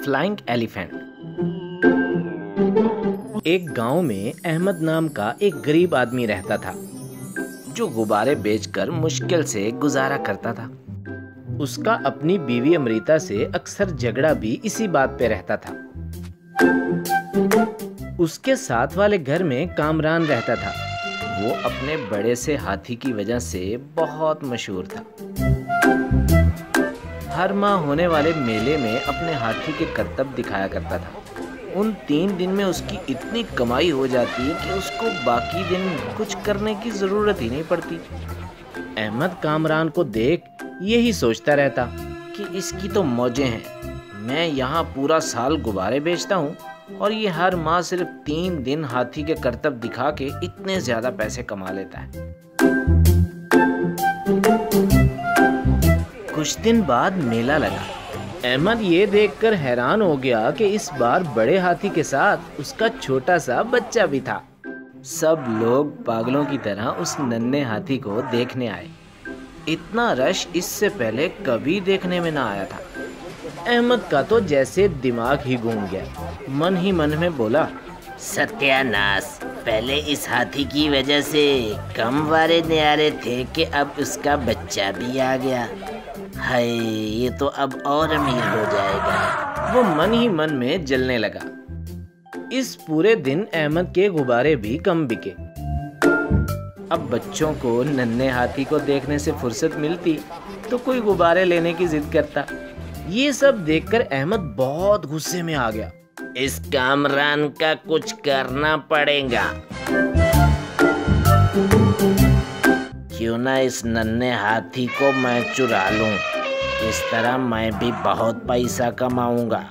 Flying elephant. एक गांव में अहमद नाम का एक गरीब आदमी रहता था जो गुब्बारे बेचकर मुश्किल से गुजारा करता था। उसका अपनी बीवी अमृता से अक्सर झगड़ा भी इसी बात पे रहता था। उसके साथ वाले घर में कामरान रहता था। वो अपने बड़े से हाथी की वजह से बहुत मशहूर था। हर माह होने वाले मेले में अपने हाथी के करतब दिखाया करता था। उन 3 दिन में उसकी इतनी कमाई हो जाती कि उसको बाकी दिन कुछ करने की जरूरत ही नहीं पड़ती। अहमद कामरान को देख यही सोचता रहता कि इसकी तो मौजें हैं। मैं यहाँ पूरा साल गुब्बारे बेचता हूँ और ये हर माह सिर्फ 3 दिन हाथी के करतब दिखा के इतने ज्यादा पैसे कमा लेता है। कुछ दिन बाद मेला लगा। अहमद ये देखकर हैरान हो गया कि इस बार बड़े हाथी के साथ उसका छोटा सा बच्चा भी था। सब लोग पागलों की तरह उस नन्हे हाथी को देखने आए। इतना रश इससे पहले कभी देखने में ना आया था। अहमद का तो जैसे दिमाग ही घूम गया। मन ही मन में बोला, सत्यानाश, पहले इस हाथी की वजह से कम वारे न्यारे थे कि अब उसका बच्चा भी आ गया। हाय, ये तो अब और अमीर हो जाएगा। वो मन ही मन में जलने लगा। इस पूरे दिन अहमद के गुब्बारे भी कम बिके। अब बच्चों को नन्हे हाथी को देखने से फुर्सत मिलती तो कोई गुब्बारे लेने की जिद करता। ये सब देखकर अहमद बहुत गुस्से में आ गया। इस कामरान का कुछ करना पड़ेगा। क्यों ना इस नन्हे हाथी को मैं चुरा लूं। इस तरह मैं भी बहुत पैसा कमाऊंगा।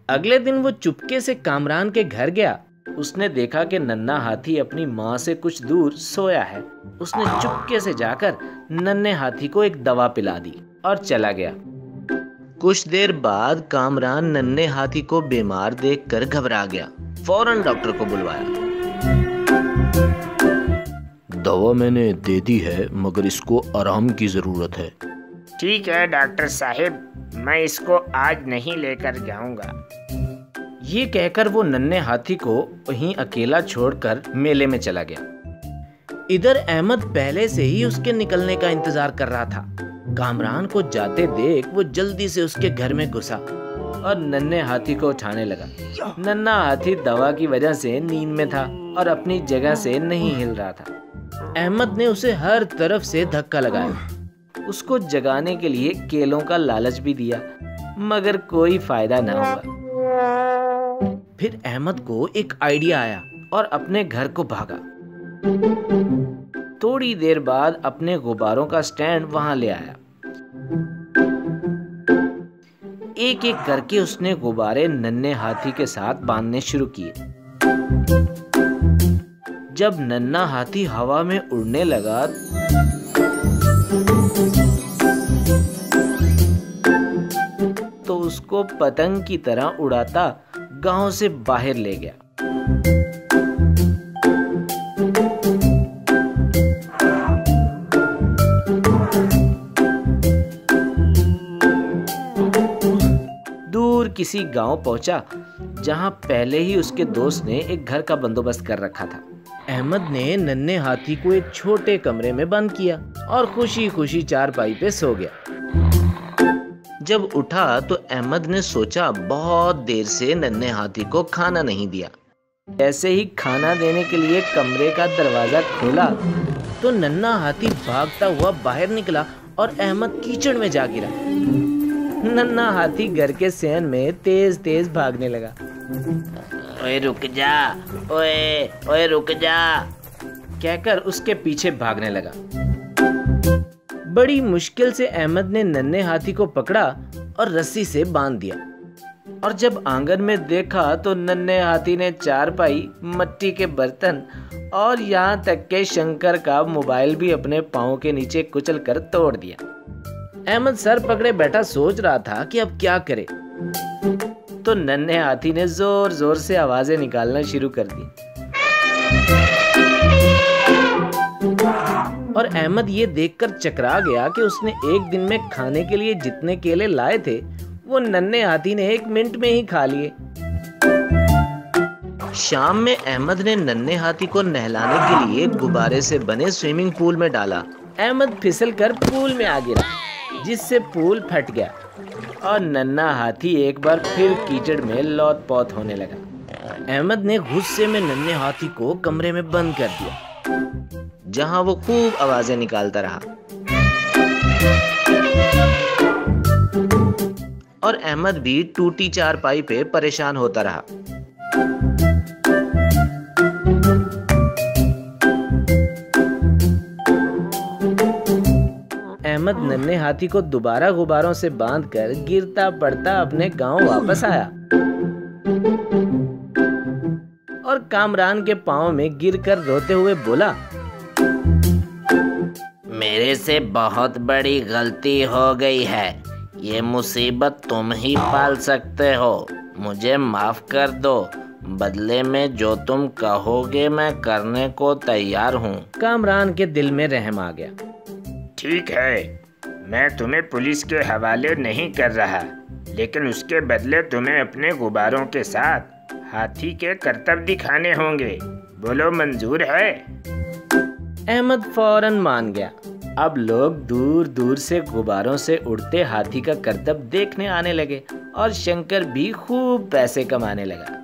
अगले दिन वो चुपके से कामरान के घर गया। उसने देखा कि नन्हा हाथी अपनी माँ से कुछ दूर सोया है। उसने चुपके से जाकर नन्हे हाथी को एक दवा पिला दी और चला गया। कुछ देर बाद कामरान नन्हे हाथी को बीमार देखकर घबरा गया। फौरन डॉक्टर को बुलवाया। दवा मैंने दे दी है, मगर इसको आराम की जरूरत है। ठीक है डॉक्टर साहब, मैं इसको आज नहीं लेकर जाऊंगा। ये कहकर वो नन्हे हाथी को वहीं अकेला छोड़कर मेले में चला गया। इधर अहमद पहले से ही उसके निकलने का इंतजार कर रहा था। कामरान को जाते देख वो जल्दी से उसके घर में घुसा और नन्हे हाथी को उठाने लगा। नन्हा हाथी दवा की वजह से नींद में था और अपनी जगह से नहीं हिल रहा था। अहमद ने उसे हर तरफ से धक्का लगाया। उसको जगाने के लिए केलों का लालच भी दिया, मगर कोई फायदा ना हुआ। फिर अहमद को एक आइडिया आया और अपने घर को भागा। थोड़ी देर बाद अपने गुब्बारों का स्टैंड वहां ले आया। एक एक करके उसने गुब्बारे नन्हे हाथी के साथ बांधने शुरू किए। जब नन्हा हाथी हवा में उड़ने लगा तो उसको पतंग की तरह उड़ाता गांव से बाहर ले गया। दूर किसी गांव पहुंचा जहां पहले ही उसके दोस्त ने एक घर का बंदोबस्त कर रखा था। अहमद ने नन्हे हाथी को एक छोटे कमरे में बंद किया और खुशी खुशी चारपाई पे सो गया। जब उठा तो अहमद ने सोचा बहुत देर से नन्हे हाथी को खाना नहीं दिया। ऐसे ही खाना देने के लिए कमरे का दरवाजा खोला तो नन्हा हाथी भागता हुआ बाहर निकला और अहमद कीचड़ में जा गिरा। नन्हा हाथी घर के सेन में तेज तेज भागने लगा। ओए रुक जा, ओए रुक जा, कहकर उसके पीछे भागने लगा। बड़ी मुश्किल से अहमद ने नन्हे हाथी को पकड़ा और रस्सी से बांध दिया। और जब आंगन में देखा तो नन्हे हाथी ने चारपाई, मिट्टी के बर्तन और यहाँ तक के शंकर का मोबाइल भी अपने पाँव के नीचे कुचल कर तोड़ दिया। अहमद सर पकड़े बैठा सोच रहा था कि अब क्या करे। तो नन्हे हाथी ने जोर जोर से आवाजें निकालना शुरू कर दी और अहमद ये देखकर चकरा गया कि उसने एक दिन में खाने के लिए जितने केले लाए थे वो नन्हे हाथी ने 1 मिनट में ही खा लिए। शाम में अहमद ने नन्हे हाथी को नहलाने के लिए गुब्बारे से बने स्विमिंग पूल में डाला। अहमद फिसलकर पूल में आ गिरा, जिससे पूल फट गया और नन्हा हाथी एक बार फिर कीचड़ में लौट-पौट होने लगा। अहमद ने गुस्से में नन्हे हाथी को कमरे में बंद कर दिया, जहां वो खूब आवाजें निकालता रहा और अहमद भी टूटी चारपाई पे परेशान होता रहा। अहमद नन्हे हाथी को दोबारा गुब्बारों से बांधकर गिरता पड़ता अपने गांव वापस आया और कामरान के पांव में गिरकर रोते हुए बोला, मेरे से बहुत बड़ी गलती हो गई है। ये मुसीबत तुम ही पाल सकते हो। मुझे माफ कर दो। बदले में जो तुम कहोगे मैं करने को तैयार हूँ। कामरान के दिल में रहम आ गया। ठीक है, मैं तुम्हें पुलिस के हवाले नहीं कर रहा, लेकिन उसके बदले तुम्हें अपने गुब्बारों के साथ हाथी के करतब दिखाने होंगे। बोलो, मंजूर है? अहमद फौरन मान गया। अब लोग दूर दूर से गुब्बारों से उड़ते हाथी का करतब देखने आने लगे और शंकर भी खूब पैसे कमाने लगा।